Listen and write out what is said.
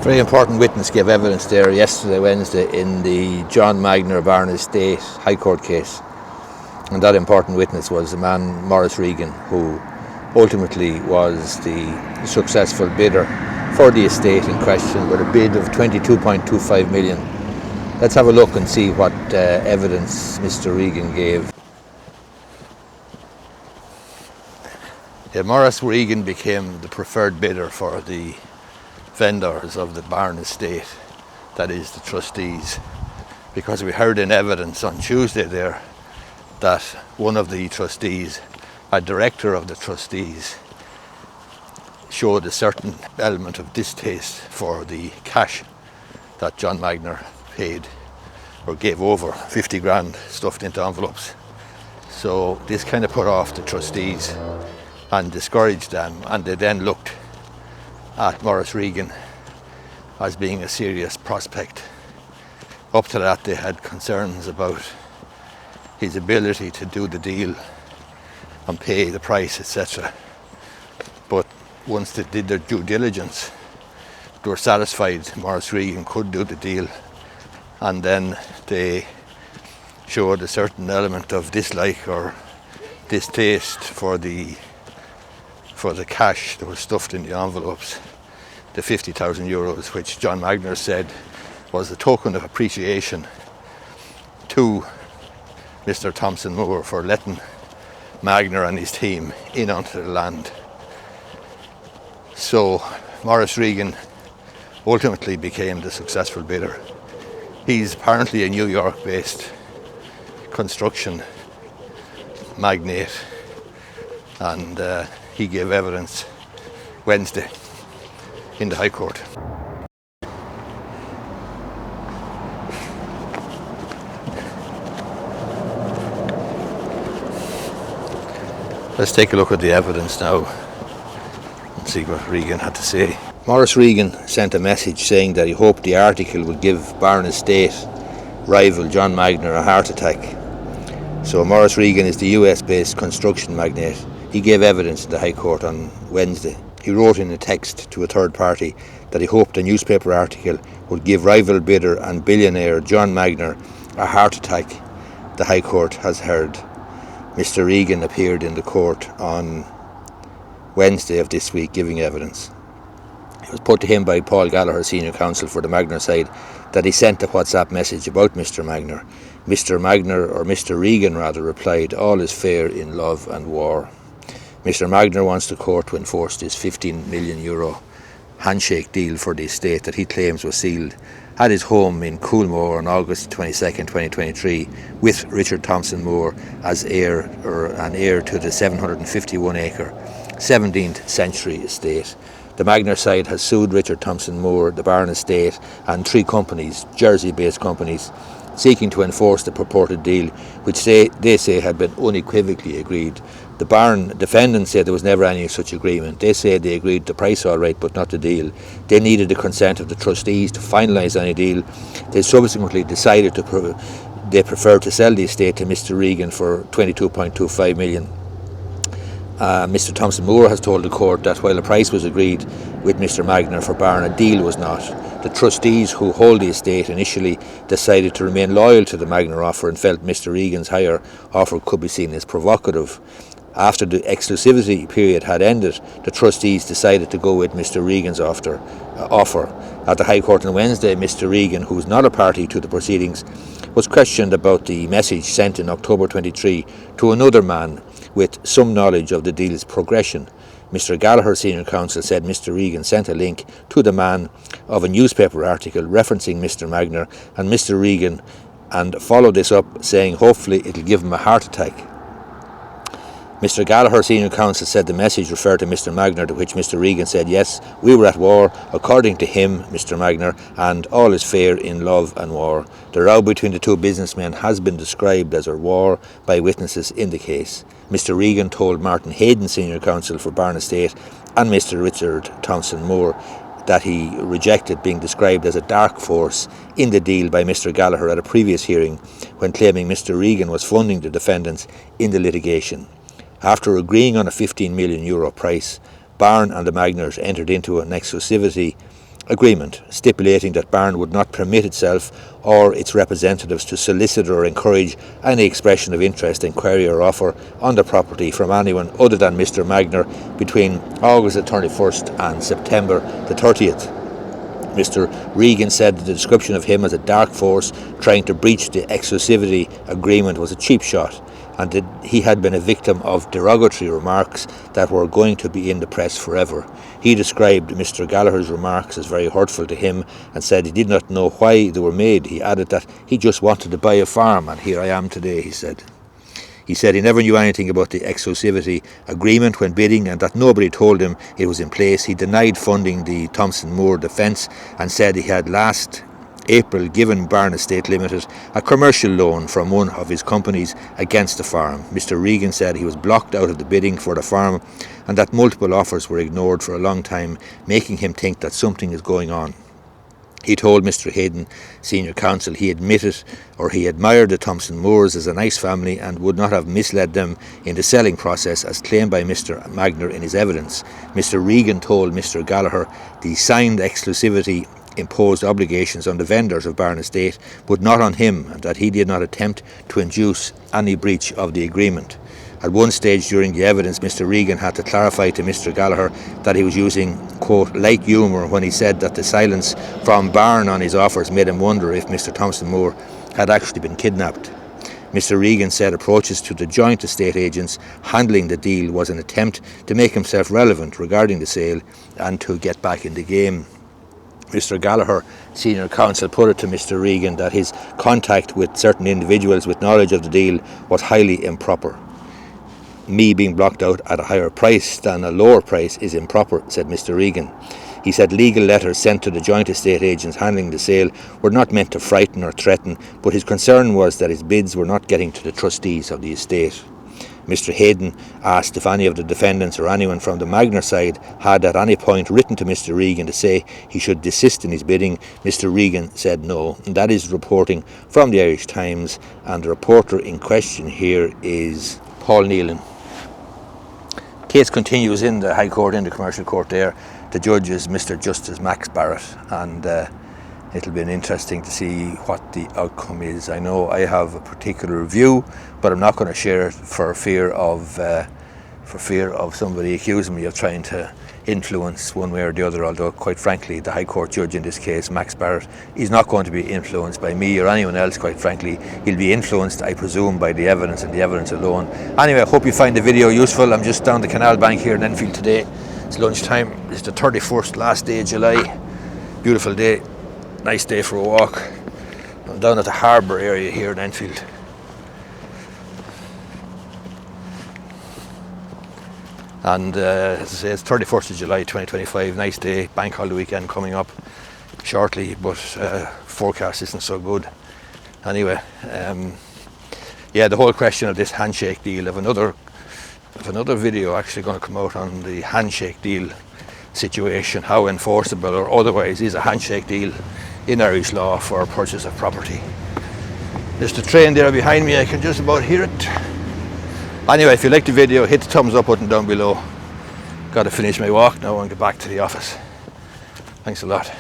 Very important witness gave evidence there yesterday, Wednesday, in the John Magnier Barne Estate High Court case. And that important witness was the man Maurice Regan, who ultimately was the successful bidder for the estate in question with a bid of 22.25 million. Let's have a look and see what evidence Mr. Regan gave. Maurice Regan became the preferred bidder for the vendors of the Barne Estate, that is the trustees, because we heard in evidence on Tuesday there that one of the trustees, a director of the trustees, showed a certain element of distaste for the cash that John Magnier paid or gave over, 50 grand stuffed into envelopes. So this kind of put off the trustees and discouraged them, and they then looked at Maurice Regan as being a serious prospect. Up to that they had concerns about his ability to do the deal and pay the price, etc. But once they did their due diligence, they were satisfied Maurice Regan could do the deal, and then they showed a certain element of dislike or distaste for the cash that was stuffed in the envelopes, the 50,000 euros, which John Magnier said was a token of appreciation to Mr. Thompson Moore for letting Magnier and his team in onto the land. So Maurice Regan ultimately became the successful bidder. He's apparently a New York-based construction magnate, and he gave evidence Wednesday in the High Court. Let's take a look at the evidence now and see what Regan had to say. Maurice Regan sent a message saying that he hoped the article would give Barne Estate rival John Magnier a heart attack. So Maurice Regan is the US-based construction magnate. He gave evidence in the High Court on Wednesday. He wrote in a text to a third party that he hoped a newspaper article would give rival bidder and billionaire John Magnier a heart attack. The High Court has heard. Mr. Regan appeared in the court on Wednesday of this week giving evidence. It was put to him by Paul Gallagher, senior counsel for the Magnier side, that he sent a WhatsApp message about Mr. Magnier. Mr. Magnier, or Mr. Regan rather, replied, "All is fair in love and war." Mr. Magnier wants the court to enforce this 15 million euro handshake deal for the estate that he claims was sealed at his home in Coolmore on August 22nd, 2023, with Richard Thompson Moore as heir to the 751-acre 17th century estate. The Magnier side has sued Richard Thompson Moore, the Barne Estate, and 3 companies, Jersey-based companies, seeking to enforce the purported deal, which they say had been unequivocally agreed. The Barne defendants say there was never any such agreement. They say they agreed the price all right, but not the deal. They needed the consent of the trustees to finalise any deal. They subsequently decided they preferred to sell the estate to Mr. Regan for 22.25 million. Mr. Thompson Moore has told the court that while the price was agreed with Mr. Magnier for Barne, a deal was not. The trustees who hold the estate initially decided to remain loyal to the Magnier offer and felt Mr. Regan's higher offer could be seen as provocative. After the exclusivity period had ended, the trustees decided to go with Mr. Regan's offer. At the High Court on Wednesday, Mr. Regan, who is not a party to the proceedings, was questioned about the message sent in October 23 to another man with some knowledge of the deal's progression. Mr. Gallagher, senior counsel, said Mr. Regan sent a link to the man of a newspaper article referencing Mr. Magnier and Mr. Regan, and followed this up saying hopefully it'll give him a heart attack. Mr. Gallagher, senior counsel, said the message referred to Mr. Magnier, to which Mr. Regan said, "Yes, we were at war, according to him, Mr. Magnier, and all is fair in love and war." The row between the two businessmen has been described as a war by witnesses in the case. Mr. Regan told Martin Hayden, senior counsel for Barne Estate, and Mr. Richard Thompson Moore that he rejected being described as a dark force in the deal by Mr. Gallagher at a previous hearing, when claiming Mr. Regan was funding the defendants in the litigation. After agreeing on a 15 million euro price, Barne and the Magniers entered into an exclusivity agreement stipulating that Barne would not permit itself or its representatives to solicit or encourage any expression of interest, inquiry or offer on the property from anyone other than Mr. Magnier between August the 31st and September the 30th. Mr. Regan said the description of him as a dark force trying to breach the exclusivity agreement was a cheap shot, and that he had been a victim of derogatory remarks that were going to be in the press forever. He described Mr. Gallagher's remarks as very hurtful to him and said he did not know why they were made. He added that he just wanted to buy a farm, and here I am today, he said. He said he never knew anything about the exclusivity agreement when bidding and that nobody told him it was in place. He denied funding the Thompson Moore defence and said he had last April given Barne Estate Limited a commercial loan from one of his companies against the farm. Mr. Regan said he was blocked out of the bidding for the farm and that multiple offers were ignored for a long time, making him think that something is going on. He told Mr. Hayden, senior counsel, he admitted or he admired the Thompson Moores as a nice family and would not have misled them in the selling process as claimed by Mr. Magnier in his evidence. Mr. Regan told Mr. Gallagher the signed exclusivity imposed obligations on the vendors of Barne Estate, but not on him, and that he did not attempt to induce any breach of the agreement. At one stage during the evidence, Mr. Regan had to clarify to Mr. Gallagher that he was using, quote, light humour when he said that the silence from Barne on his offers made him wonder if Mr. Thompson Moore had actually been kidnapped. Mr. Regan said approaches to the joint estate agents handling the deal was an attempt to make himself relevant regarding the sale and to get back in the game. Mr. Gallagher, senior counsel, put it to Mr. Regan that his contact with certain individuals with knowledge of the deal was highly improper. Me being blocked out at a higher price than a lower price is improper, said Mr. Regan. He said legal letters sent to the joint estate agents handling the sale were not meant to frighten or threaten, but his concern was that his bids were not getting to the trustees of the estate. Mr. Hayden asked if any of the defendants or anyone from the Magnier side had at any point written to Mr. Regan to say he should desist in his bidding. Mr. Regan said no, and that is reporting from the Irish Times, and the reporter in question here is Paul Nealon. Case continues in the High Court, in the Commercial Court there. The judge is Mr. Justice Max Barrett, and it'll be interesting to see what the outcome is. I know I have a particular view, but I'm not going to share it for fear of somebody accusing me of trying to influence one way or the other, although quite frankly the High Court judge in this case, Max Barrett, is not going to be influenced by me or anyone else. Quite frankly, he'll be influenced, I presume, by the evidence and the evidence alone. Anyway, I hope you find the video useful. I'm just down the canal bank here in Enfield today. It's lunchtime. It's the 31st, last day of July. Beautiful day, nice day for a walk. I'm down at the harbour area here in Enfield. And as I say, it's 31st of July 2025, nice day, bank holiday weekend coming up shortly, but forecast isn't so good. Anyway, yeah, the whole question of this handshake deal, of another video actually going to come out on the handshake deal situation, how enforceable or otherwise is a handshake deal in Irish law for purchase of property. There's the train there behind me, I can just about hear it. Anyway, if you like the video, hit the thumbs up button down below. Got to finish my walk now and get back to the office. Thanks a lot.